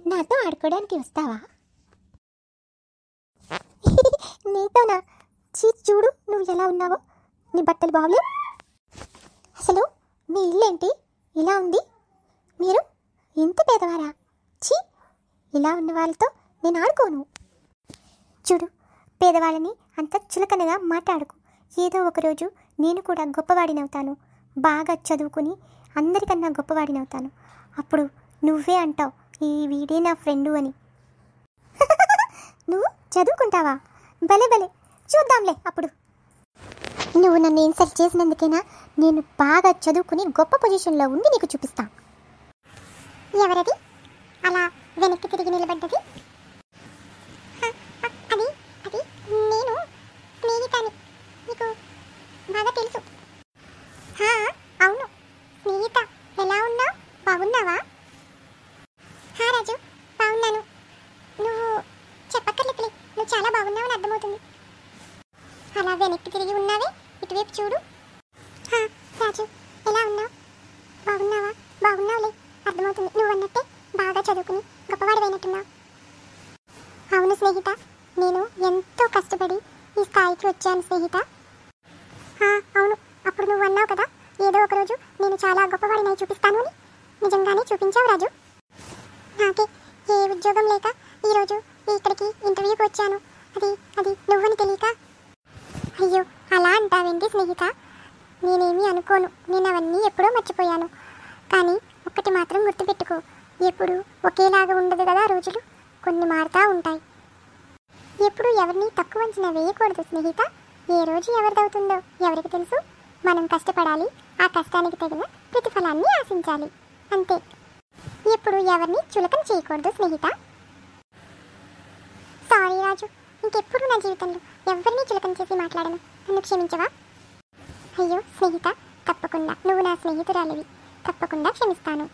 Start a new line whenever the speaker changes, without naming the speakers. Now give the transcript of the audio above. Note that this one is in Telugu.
నాతో ఆడుకోవడానికి వస్తావా? నీతోనా? చూడు నువ్వు ఎలా ఉన్నావో, నీ బట్టలు బాగలేవు. అసలు మీ ఇల్లేంటి ఇలా ఉంది? మీరు ఇంత పేదవారా? ఇలా ఉన్న వాళ్ళతో నేను ఆడుకోను. చూడు, పేదవాళ్ళని అంత చులకనగా మాట్లాడుకు. ఏదో ఒకరోజు నేను కూడా గొప్పవాడినవుతాను. బాగా చదువుకుని అందరికన్నా గొప్పవాడినవుతాను. అప్పుడు నువ్వే అంటావు ఈ వీడే నా ఫ్రెండు అని. నువ్వు చదువుకుంటావా? భలే భలే, చూద్దాంలే అప్పుడు. నువ్వు నన్ను ఇన్సల్ట్ చేసినందుకేనా నేను బాగా చదువుకుని గొప్ప పొజిషన్లో ఉండి నీకు చూపిస్తా. ఎవరది అలా వెనక్కి తిరిగి నిలబడ్డది? అది అది నేను స్నేహితాని, నీకు బాగా తెలుసు. అవును స్నేహిత, ఎలా ఉన్నావు? బాగున్నావా? రాజు, బాగున్నాను. నువ్వు చెప్పక్కర్లేదులే, నువ్వు చాలా బాగున్నావని అర్థమవుతుంది. అలా వెనక్కి తిరిగి ఉన్నావే, ఇటువైపు చూడు. రాజు, ఎలా ఉన్నావు? బాగున్నావా? బాగున్నావులే, అర్థమవుతుంది. నువ్వు అన్నట్టే బాగా చదువుకుని గొప్పవాడివైనట్టున్నావు. అవును స్నేహిత, నేను ఎంతో కష్టపడి ఈ స్థాయికి వచ్చాను స్నేహిత. అవును, అప్పుడు నువ్వు అన్నావు కదా ఏదో ఒకరోజు నేను చాలా గొప్పవాడినై చూపిస్తాను అని. నిజంగానే చూపించావు రాజు. నాకే ఏ ఉద్యోగం లేక ఈరోజు ఇక్కడికి ఇంటర్వ్యూకి వచ్చాను. అది అది నువ్వని తెలియక. అయ్యో, అలా అంటావేంటి స్నేహిత? నేనేమీ అనుకోను, నేను అవన్నీ ఎప్పుడో మర్చిపోయాను. కానీ ఒక్కటి మాత్రం గుర్తుపెట్టుకో, ఎప్పుడు ఒకేలాగా ఉండదు కదా రోజులు, కొన్ని మారుతూ ఉంటాయి. ఎప్పుడు ఎవరిని తక్కువ అంచనా వేయకూడదు స్నేహిత. ఏ రోజు ఎవరిదవుతుందో ఎవరికి తెలుసు. మనం కష్టపడాలి, ఆ కష్టానికి తగిన ప్రతిఫలాన్ని ఆశించాలి, అంతే. ఎప్పుడు ఎవరిని చులకన చేయకూడదు స్నేహిత. సారీ రాజు, ఇంకెప్పుడు నా జీవితంలో ఎవరిని చులకన చేసి మాట్లాడను, నన్ను క్షమించవా? అయ్యో స్నేహిత, తప్పకుండా, నువ్వు నా స్నేహితురాలివి, తప్పకుండా క్షమిస్తాను.